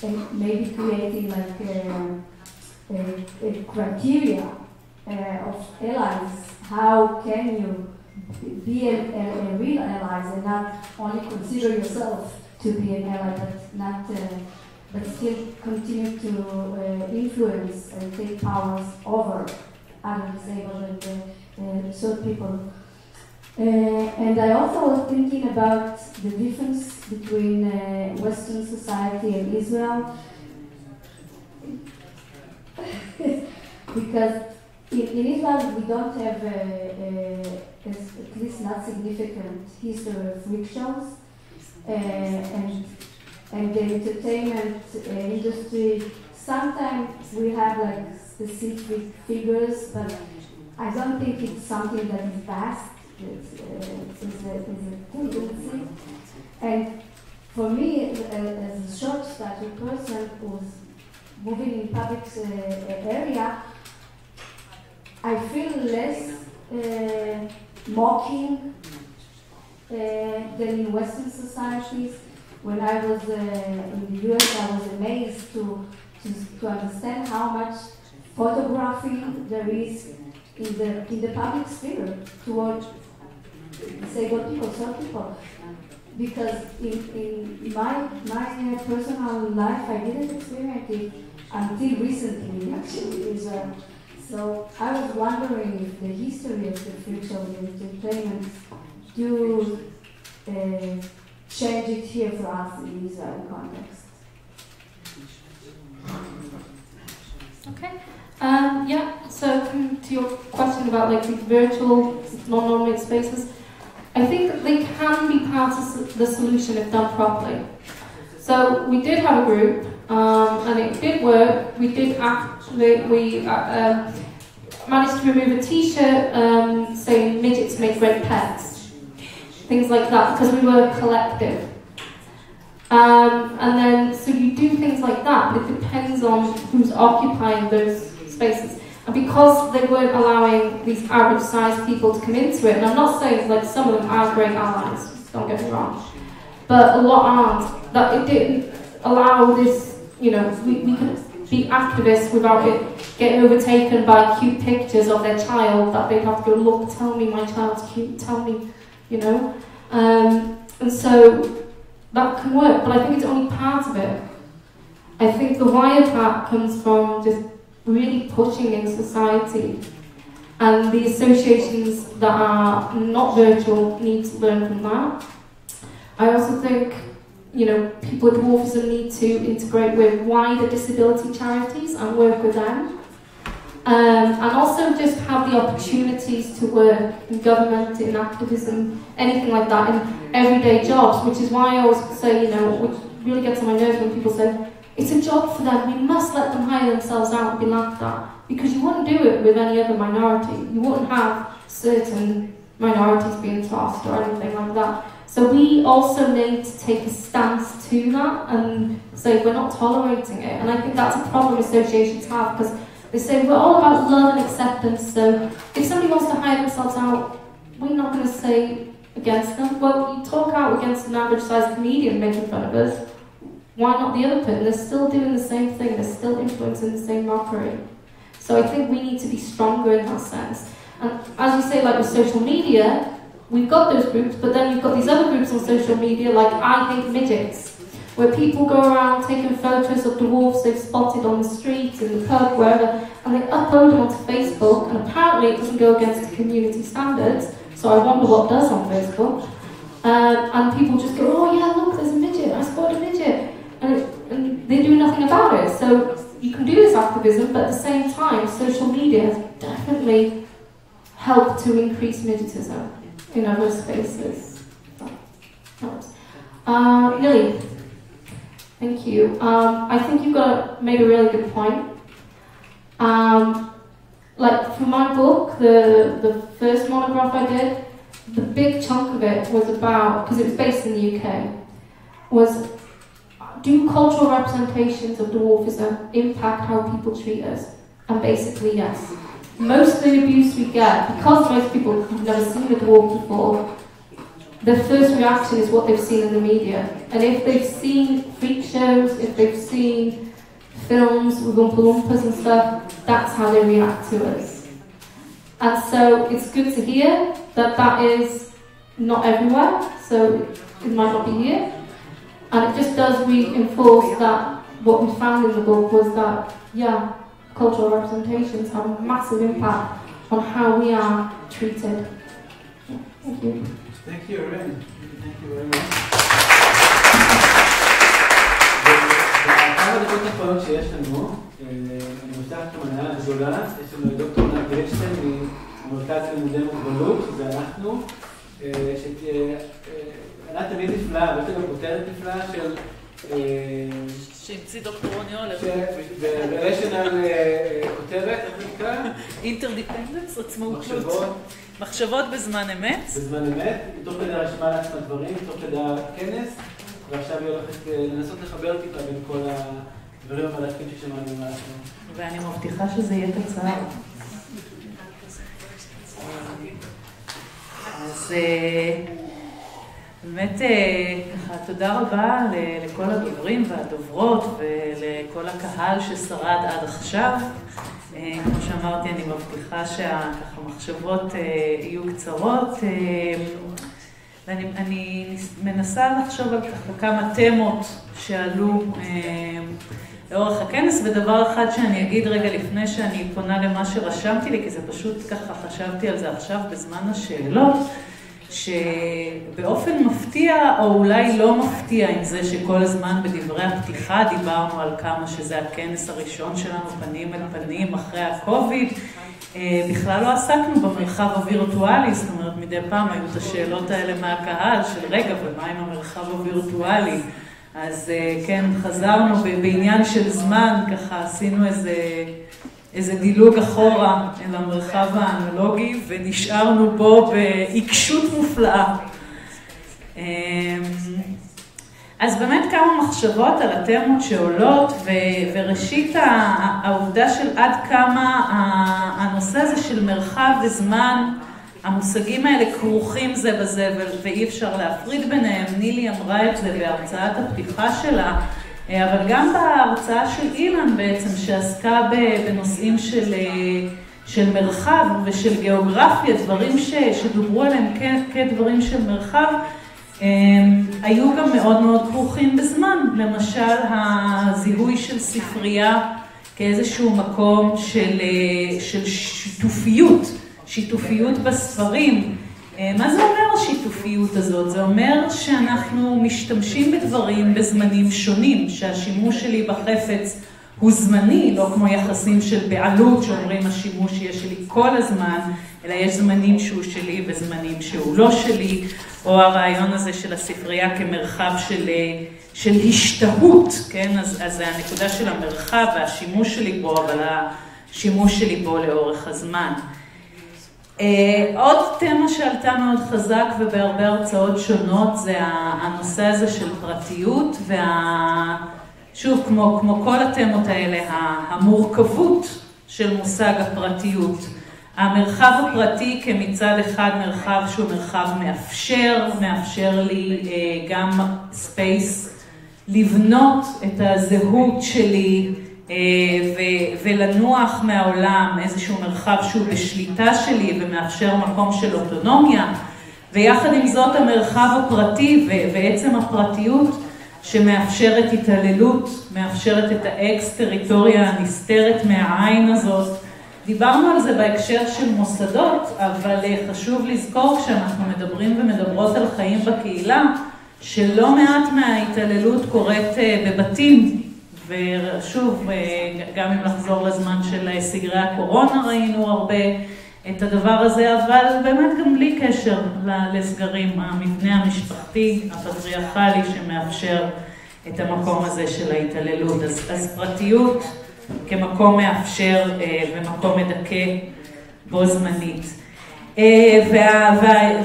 and maybe creating like a criteria of allies. How can you be a real ally and not only consider yourself to be an ally, but still continue to influence and take powers over other disabled and certain people. And I also was thinking about the difference between Western society and Israel, because in Israel we don't have at least not significant history of rickshaws, and the entertainment industry. Sometimes we have like specific figures, but I don't think it's something that is vast. It's a tendency. And for me, as a short-statured person who's moving in public area, I feel less mocking than in Western societies. When I was in the US, I was amazed to understand how much photography there is in the public sphere towards disabled people, some people. Because in my personal life, I didn't experience it until recently, actually, in Israel. So I was wondering if the history of the future of entertainment do change it here for us in Israel context. Okay. So to your question about like the virtual non-normate spaces, I think they can be part of the solution if done properly. So we did have a group, and it did work. We did actually, managed to remove a T-shirt saying "midgets make great pets," things like that, because we were a collective. And then, so you do things like that, but it depends on who's occupying those spaces. And because they weren't allowing these average-sized people to come into it, and I'm not saying like some of them are great allies, don't get me wrong, but a lot aren't, that it didn't allow this, we could be activists without it getting overtaken by cute pictures of their child that they'd have to go, look, tell me my child's cute, tell me, and so that can work, but I think it's only part of it. I think the why of that comes from just really pushing in society, and the associations that are not virtual need to learn from that. I also think, you know, people with dwarfism need to integrate with wider disability charities and work with them. And also just have the opportunities to work in government, in activism, anything like that, in everyday jobs, which is why I always say, you know, which really gets on my nerves when people say, it's a job for them, we must let them hire themselves out and be laughed at. Because you wouldn't do it with any other minority. You wouldn't have certain minorities being tossed or anything like that. So we also need to take a stance to that and say we're not tolerating it. And I think that's a problem associations have, because they say we're all about love and acceptance, so if somebody wants to hire themselves out, we're not going to say against them. Well, you talk out against an average-sized comedian making fun of us, why not the other person? They're still doing the same thing, they're still influencing the same mockery. So I think we need to be stronger in that sense. And as you say, like with social media, we've got those groups, but then you've got these other groups on social media, like I Hate Midgets, where people go around taking photos of dwarfs they've spotted on the street, in the pub, wherever, and they upload them onto Facebook, and apparently it doesn't go against the community standards, so I wonder what does on Facebook. And people just go, oh yeah, look, there's a midget, I spotted a midget, and they do nothing about it. So you can do this activism, but at the same time, social media has definitely helped to increase midgetism in other spaces. Lily, thank you. I think you've made a really good point. Like for my book, the first monograph I did, the big chunk of it was about, because it was based in the UK, was do cultural representations of dwarfism impact how people treat us? And basically, yes. Most of the abuse we get, because most people have never seen a dwarf before, their first reaction is what they've seen in the media. And if they've seen freak shows, if they've seen films with Oompa Loompas and stuff, that's how they react to us. And so it's good to hear that that is not everywhere, so it might not be here. And it just does reinforce that what we found in the book was that, yeah, cultural representations have a massive impact on how we are treated. Thank you. Thank you, Erin. Thank you very much. כמה דקות אחרונות שיש לנו, אני מפתח את המנהלה הגדולה, יש לנו דוקטור גרינשטיין מהמרכז ללימודי מוגבלות, שזה אנחנו, שעלה תמיד נפלאה, ויש לנו כותרת נפלאה של שהמציא דוקטור רוני אולר. ב-relational כותרת, איך זה נקרא? אינטרדיפנדנס, עצמאות תלות. מחשבות בזמן אמת. בזמן אמת, תוך כדי הרשימה לעצמה דברים, תוך כדי הכנס, ועכשיו היא הולכת לנסות לחבר טיפה בין כל הדברים המלאכים ששמענו מעצמם. ואני מבטיחה שזה יהיה קצר. אז באמת ככה תודה רבה לכל הדוברים והדוברות ולכל הקהל ששרד עד עכשיו. כמו שאמרתי, אני מבטיחה שהמחשבות יהיו קצרות. ואני מנסה לחשוב על כמה תמות שעלו לאורך הכנס, ודבר אחד שאני אגיד רגע לפני שאני פונה למה שרשמתי לי, כי זה פשוט ככה חשבתי על זה עכשיו בזמן השאלות, שבאופן מפתיע או אולי לא מפתיע עם זה שכל הזמן בדברי הפתיחה דיברנו על כמה שזה הכנס הראשון שלנו פנים אל פנים אחרי הקוביד, בכלל לא עסקנו במרחב הווירטואלי, זאת אומרת מדי פעם היו את השאלות האלה מהקהל של רגע ומה עם המרחב הווירטואלי, אז כן חזרנו בעניין של זמן, ככה עשינו איזה דילוג אחורה אל המרחב האנלוגי ונשארנו בו בעיקשות מופלאה. אז באמת כמה מחשבות על התמות שעולות, וראשית העובדה של עד כמה הנושא הזה של מרחב וזמן, המושגים האלה כרוכים זה בזה ואי אפשר להפריד ביניהם. מילי אמרה את זה בהרצאת הפתיחה שלה, אבל גם בהרצאה של אילן בעצם שעסקה בנושאים של מרחב ושל גיאוגרפיה, דברים שדוברו עליהם כדברים של מרחב, היו גם מאוד מאוד כרוכים בזמן, למשל הזיהוי של ספרייה כאיזשהו מקום של שיתופיות בספרים. מה זה אומר השיתופיות הזאת? זה אומר שאנחנו משתמשים בדברים בזמנים שונים, שהשימוש שלי בחפץ הוא זמני, לא כמו יחסים של בעלות שאומרים השימוש יהיה שלי כל הזמן, אלא יש זמנים שהוא שלי וזמנים שהוא לא שלי, או הרעיון הזה של הספרייה כמרחב של השתהות, כן? אז זה הנקודה של המרחב והשימוש שלי בו, אבל השימוש שלי בו לאורך הזמן. עוד תמה שעלתה מאוד חזק ובהרבה הרצאות שונות זה הנושא הזה של פרטיות שוב, כמו כל התמות האלה, המורכבות של מושג הפרטיות. המרחב הפרטי כמצד אחד מרחב שהוא מרחב מאפשר לי גם ספייס לבנות את הזהות שלי ולנוח מהעולם, איזשהו מרחב שהוא בשליטה שלי ומאפשר מקום של אוטונומיה. ויחד עם זאת המרחב הפרטי ובעצם הפרטיות שמאפשרת התעללות, מאפשרת את האקס-טריטוריה הנסתרת מהעין הזאת. דיברנו על זה בהקשר של מוסדות, אבל חשוב לזכור כשאנחנו מדברים ומדברות על חיים בקהילה, שלא מעט מההתעללות קורית בבתים, ושוב, גם אם לחזור לזמן של סגרי הקורונה ראינו הרבה את הדבר הזה, אבל באמת גם בלי קשר לסגרים, המבנה המשפחתי, הפטריארכלי שמאפשר את המקום הזה של ההתעללות. אז פרטיות כמקום מאפשר ומקום מדכא בו זמנית.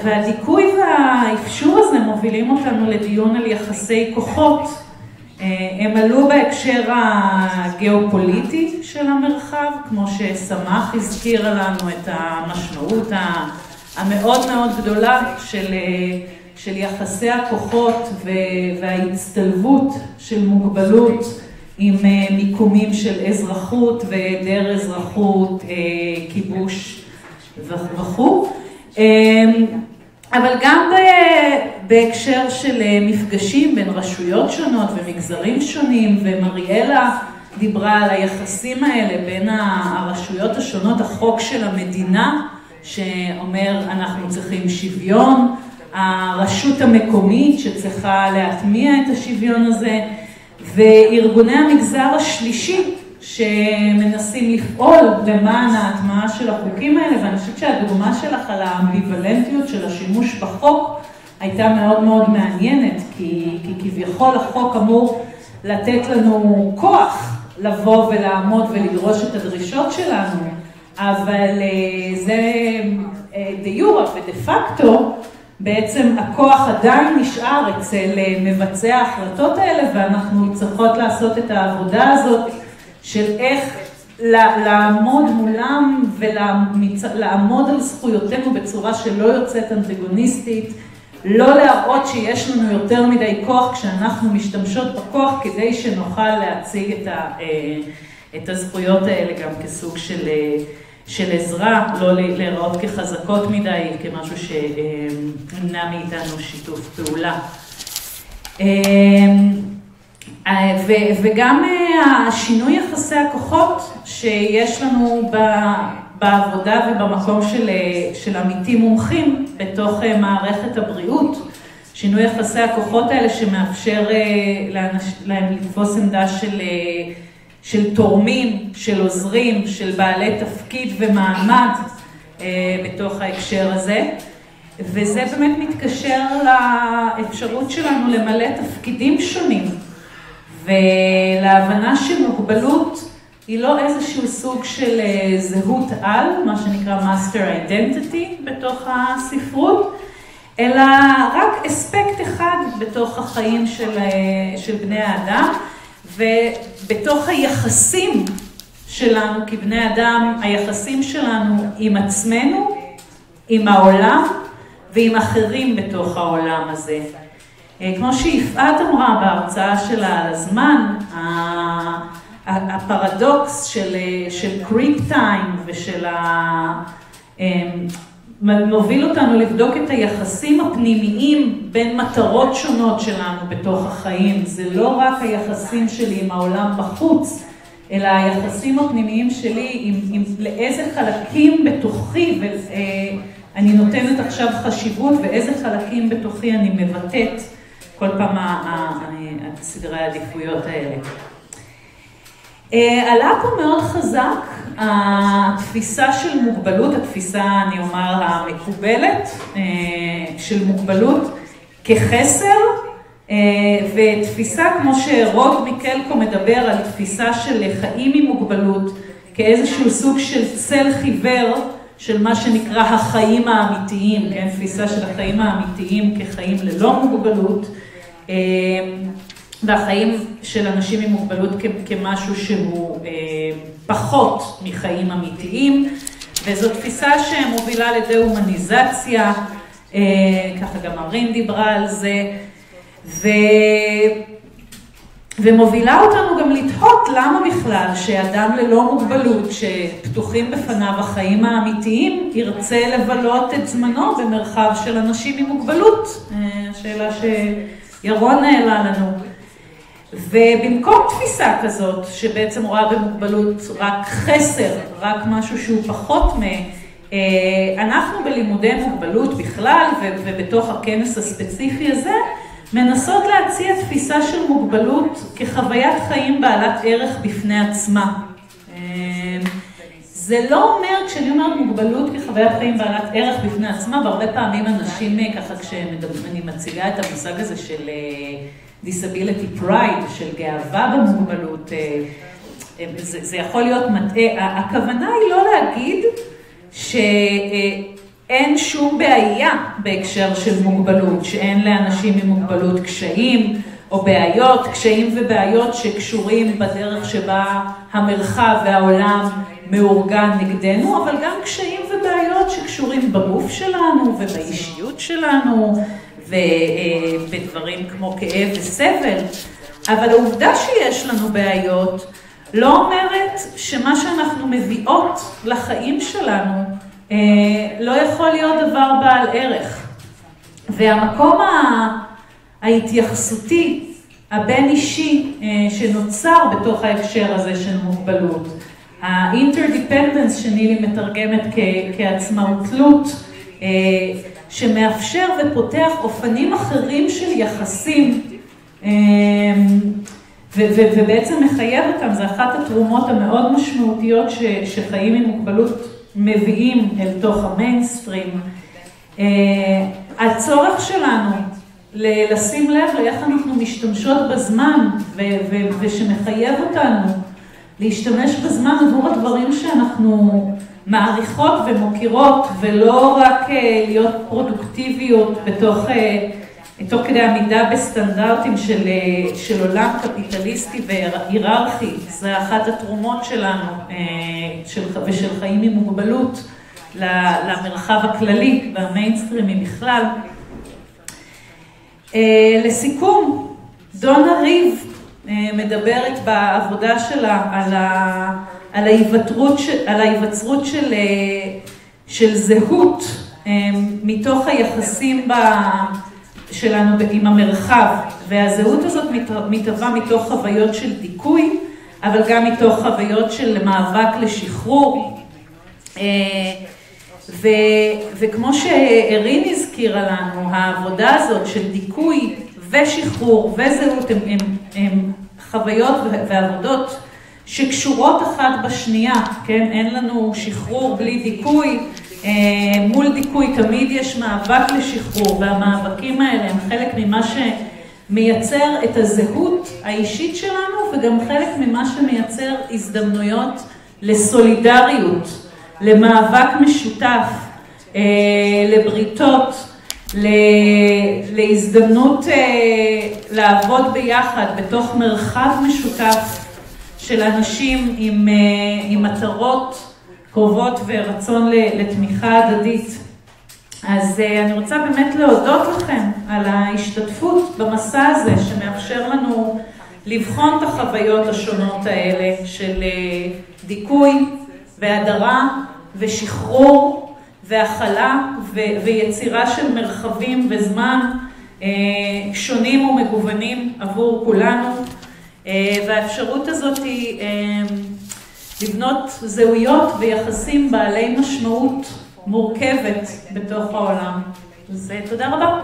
והדיכוי והאפשור הזה מובילים אותנו לדיון על יחסי כוחות. הם עלו בהקשר הגיאופוליטי של המרחב, כמו שסמך הזכירה לנו את המשמעות המאוד מאוד גדולה של יחסי הכוחות וההצטלבות של מוגבלות עם מיקומים של אזרחות והיעדר אזרחות, כיבוש וכו'. אבל גם בהקשר של מפגשים בין רשויות שונות ומגזרים שונים, ומריאלה דיברה על היחסים האלה בין הרשויות השונות, החוק של המדינה שאומר אנחנו צריכים שוויון, הרשות המקומית שצריכה להטמיע את השוויון הזה, וארגוני המגזר השלישי שמנסים לפעול למען ההטמעה של החוקים האלה. ואני חושבת שהדוגמה שלך על האמביוולנטיות של השימוש בחוק הייתה מאוד מאוד מעניינת, כי כביכול החוק אמור לתת לנו כוח לבוא ולעמוד ולדרוש את הדרישות שלנו, אבל זה דה יורה ודה פקטו, בעצם הכוח עדיין נשאר אצל מבצע ההחלטות האלה, ואנחנו צריכות לעשות את העבודה הזאת של איך לעמוד מולם ולעמוד על זכויותינו בצורה שלא יוצאת אנטגוניסטית, לא להראות שיש לנו יותר מדי כוח כשאנחנו משתמשות בכוח, כדי שנוכל להציג את הזכויות האלה גם כסוג של עזרה, לא להיראות כחזקות מדי, כמשהו שנמנע מאיתנו שיתוף פעולה. וגם השינוי יחסי הכוחות שיש לנו בעבודה ובמקום של עמיתים מומחים בתוך מערכת הבריאות, שינוי יחסי הכוחות האלה שמאפשר להם לתפוס עמדה של תורמים, של עוזרים, של בעלי תפקיד ומעמד בתוך ההקשר הזה. וזה באמת מתקשר לאפשרות שלנו למלא תפקידים שונים, ולהבנה שמוגבלות היא לא איזשהו סוג של זהות על, מה שנקרא master identity בתוך הספרות, אלא רק אספקט אחד בתוך החיים של בני האדם, ובתוך היחסים שלנו כבני אדם, היחסים שלנו עם עצמנו, עם העולם ועם אחרים בתוך העולם הזה. כמו שיפעת אמרה בהרצאה שלה על הזמן, הפרדוקס של קריפ טיים ושל מוביל אותנו לבדוק את היחסים הפנימיים בין מטרות שונות שלנו בתוך החיים. זה לא רק היחסים שלי עם העולם בחוץ, אלא היחסים הפנימיים שלי עם לאיזה חלקים בתוכי, ואני נותנת עכשיו חשיבות, ואיזה חלקים בתוכי אני מבטאת כל פעם סדרי העדיפויות האלה. עלה פה מאוד חזק התפיסה של מוגבלות, התפיסה, אני אומר, המקובלת של מוגבלות כחסר, ותפיסה כמו שרוב מיקלקו מדבר על תפיסה של חיים עם מוגבלות, כאיזשהו סוג של צל חיוור של מה שנקרא החיים האמיתיים, כן? תפיסה של החיים האמיתיים כחיים ללא מוגבלות, והחיים של אנשים עם מוגבלות כמשהו שהוא פחות מחיים אמיתיים, וזו תפיסה שמובילה לדה-הומניזציה, ככה גם ארין דיברה על זה, ומובילה אותנו גם לתהות למה בכלל שאדם ללא מוגבלות שפתוחים בפניו החיים האמיתיים ירצה לבלות את זמנו במרחב של אנשים עם מוגבלות, השאלה שירון העלה לנו. ובמקום תפיסה כזאת שבעצם רואה במוגבלות רק חסר, רק משהו שהוא פחות אנחנו בלימודי מוגבלות בכלל ובתוך הכנס הספציפי הזה מנסות להציע תפיסה של מוגבלות כחוויית חיים בעלת ערך בפני עצמה. זה לא אומר, כשאני אומרת מוגבלות כחוויית חיים בעלת ערך בפני עצמה, והרבה פעמים אנשים ככה כשאני מציגה את המושג הזה של disability pride, של גאווה במוגבלות, זה יכול להיות מטעה. הכוונה היא לא להגיד שאין שום בעיה בהקשר של מוגבלות, שאין לאנשים עם מוגבלות קשיים או בעיות, קשיים ובעיות שקשורים בדרך שבה המרחב והעולם מאורגן נגדנו, אבל גם קשיים ובעיות שקשורים בגוף שלנו ובאישיות שלנו, ובדברים כמו כאב וסבל. אבל העובדה שיש לנו בעיות לא אומרת שמה שאנחנו מביאות לחיים שלנו לא יכול להיות דבר בעל ערך. והמקום ההתייחסותי, הבין אישי שנוצר בתוך ההקשר הזה של מוגבלות, האינטרדיפנדנס שמילי מתרגמת כעצמאות תלות, שמאפשר ופותח אופנים אחרים של יחסים, ובעצם מחייב אותם. זה אחת התרומות המאוד משמעותיות שחיים עם מוגבלות מביאים אל תוך המיינסטרים. הצורך שלנו לשים לב לאיך אנחנו משתמשות בזמן, ושמחייב אותנו להשתמש בזמן עבור הדברים שאנחנו מעריכות ומוכירות, ולא רק להיות פרודוקטיביות תוך כדי עמידה בסטנדרטים של עולם קפיטליסטי והיררכי. זה אחת התרומות שלנו ושל חיים עם מוגבלות למרחב הכללי והמיינסטרימי בכלל. לסיכום, דונה ריב מדברת בעבודה שלה על ההיווצרות של זהות מתוך היחסים שלנו עם המרחב, והזהות הזאת מתהווה מתוך חוויות של דיכוי, אבל גם מתוך חוויות של מאבק לשחרור. וכמו שארין הזכירה לנו, העבודה הזאת של דיכוי ושחרור וזהות הם חוויות ועבודות שקשורות אחת בשנייה, כן? אין לנו שחרור בלי דיכוי, מול דיכוי תמיד יש מאבק לשחרור, והמאבקים האלה הם חלק ממה שמייצר את הזהות האישית שלנו, וגם חלק ממה שמייצר הזדמנויות לסולידריות, למאבק משותף, לבריתות, להזדמנות לעבוד ביחד בתוך מרחב משותף של אנשים עם מטרות קרובות ורצון לתמיכה הדדית. אז אני רוצה באמת להודות לכם על ההשתתפות במסע הזה שמאפשר לנו לבחון את החוויות השונות האלה של דיכוי והדרה ושחרור והכלה ויצירה של מרחבים וזמן שונים ומגוונים עבור כולנו. והאפשרות הזאת היא לבנות זהויות ויחסים בעלי משמעות מורכבת בתוך העולם. אז תודה רבה.